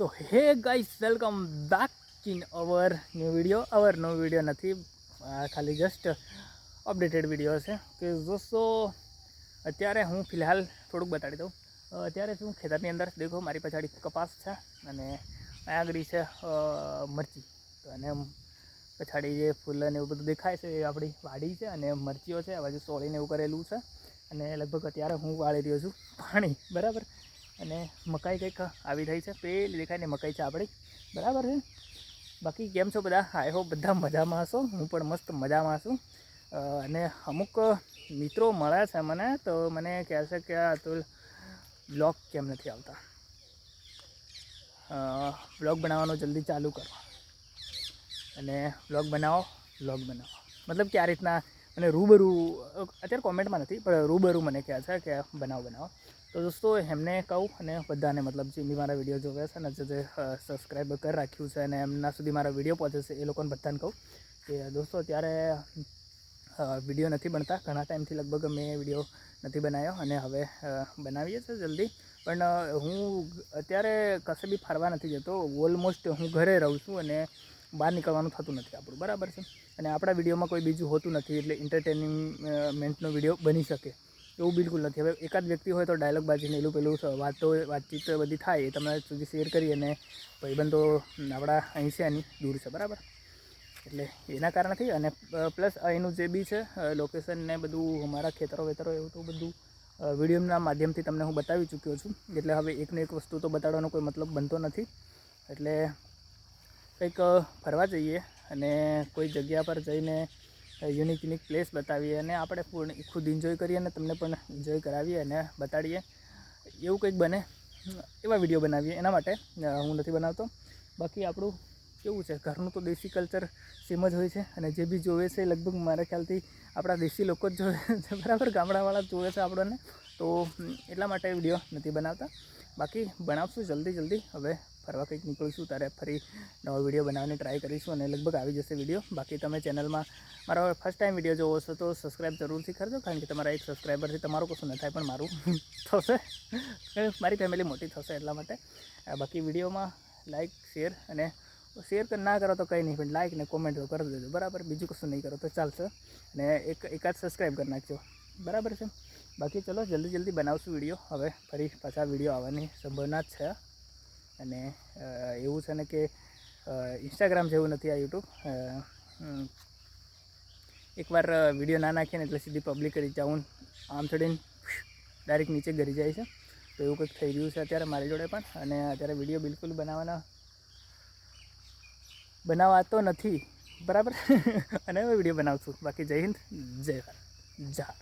સો હે guys, welcome back in our new video નથી, ખાલી જસ્ટ અપડેટેડ વિડીયો છે કે દોસ્તો અત્યારે હું ફિલહાલ થોડુંક બતાડી દઉં. અત્યારે શું ખેતરની અંદર દેખો, મારી પછાડી કપાસ છે અને અહીંયા આગળ છે મરચી. તો અને પછાડી જે ફૂલ ને એવું બધું દેખાય છે એ આપણી વાડી છે અને મરચીઓ છે. આ બાજુ સોળીને એવું કરેલું છે અને લગભગ અત્યારે હું વાળી રહ્યો છું પાણી, બરાબર. અને મકાઈ કંઈક આવી થઈ છે, પેલી દેખાય ને મકાઈ છે આપણી, બરાબર છે. બાકી કેમ છો બધા? આઈ હોપ બધા મજામાં હશો. હું પણ મસ્ત મજામાં છું. અને અમુક મિત્રો મળ્યા છે મને, તો મને કહે છે કે અતુલ બ્લોગ કેમ નથી આવતા, બ્લોગ બનાવવાનું જલ્દી ચાલુ કરો અને બ્લોગ બનાવો મતલબ કે આ રીતના મને રૂબરૂ, અત્યારે કોમેન્ટમાં નથી પણ રૂબરૂ મને કહે છે કે બનાવો. તો દોસ્તો એમને કહું અને બધાને, મતલબ જે મારા વિડીયો જોવે છે ને, જે સબસ્ક્રાઈબ કરી રાખ્યું છે અને એમના સુધી મારા વિડીયો પહોંચે છે, એ લોકોને બધાને કહું કે દોસ્તો અત્યારે વિડીયો નથી બનતા. ઘણા ટાઈમથી લગભગ મેં વિડીયો નથી બનાવ્યો અને હવે બનાવીએ છીએ જલ્દી. પણ હું અત્યારે કશે બી ફરવા નથી જતો. ઓલમોસ્ટ હું ઘરે રહું છું અને બહાર નીકળવાનું થતું નથી આપણું, બરાબર છે. અને આપણા વિડીયોમાં કોઈ બીજું હોતું નથી, એટલે એન્ટરટેનમેન્ટનો વિડીયો બની શકે એવું બિલકુલ નથી. હવે એકાદ વ્યક્તિ હોય તો ડાયલોગ બાજીને એલું પેલું વાતચીત બધી થાય એ તમારા સુધી શેર કરી, અને ભાઈબંધો આપણા અહીં છે એની દૂર છે, બરાબર. એટલે એના કારણથી, અને પ્લસ અહીંનું જે બી છે લોકેશન ને બધું, અમારા ખેતરો એવું તો બધું વિડીયોના માધ્યમથી તમને હું બતાવી ચૂક્યો છું. એટલે હવે એકને એક વસ્તુ તો બતાડવાનો કોઈ મતલબ બનતો નથી. એટલે કંઈક ફરવા જઈએ અને કોઈ જગ્યા પર જઈને યુનિક પ્લેસ બતાવીએ અને આપણે ખુદ એન્જોય કરીએ અને તમને પણ એન્જોય કરાવીએ અને બતાડીએ. એવું કંઈક બને એવા વિડીયો બનાવીએ, એના માટે હું નથી બનાવતો. બાકી આપણું કેવું છે, ઘરનું તો દેશી કલ્ચર સેમ જ હોય છે અને જે બી જોવે છે લગભગ મારા ખ્યાલથી આપણા દેશી લોકો જ જોવે છે, બરાબર. ગામડાવાળા જોવે છે આપણને, તો એટલા માટે વિડીયો નથી બનાવતા. બાકી બનાવશું જલ્દી. હવે ફરવા કંઈક નીકળીશું ત્યારે ફરી નવો વિડીયો બનાવવાની ટ્રાય કરીશું અને લગભગ આવી જશે વિડીયો. બાકી તમે ચેનલમાં મારો ફર્સ્ટ ટાઈમ વિડીયો જોવો છો તો સબસ્ક્રાઈબ જરૂરથી કરજો, કારણ કે તમારા એક સબસ્ક્રાઈબરથી તમારું કશું ન થાય પણ મારું થશે, મારી ફેમિલી મોટી થશે એટલા માટે. બાકી વિડીયોમાં લાઈક, શેર ના કરો તો કંઈ નહીં, પણ લાઈક ને કોમેન્ટ તો કરી દેજો, બરાબર. બીજું કશું નહીં કરો તો ચાલશે. અને એકાદ સબસ્ક્રાઈબ કરી નાખજો, બરાબર છે. બાકી ચલો જલ્દી બનાવશું વિડીયો. હવે ફરી પાછા વિડીયો આવવાની સંભાવના જ છે. અને એવું છે ને કે ઇન્સ્ટાગ્રામ જેવું નથી આ યુટ્યુબ. એકવાર વિડીયો ના નાખીએ ને એટલે સીધી પબ્લિક કરી જાઉં, આમ થોડીને ડાયરેક્ટ નીચે ગરી જાય છે. તો એવું કંઈક થઈ રહ્યું છે અત્યારે મારી જોડે પણ. અને અત્યારે વિડીયો બિલકુલ બનાવાતો નથી, બરાબર. અને હવે વિડીયો બનાવશું. બાકી જય હિન્દ, જય ભારત, જા.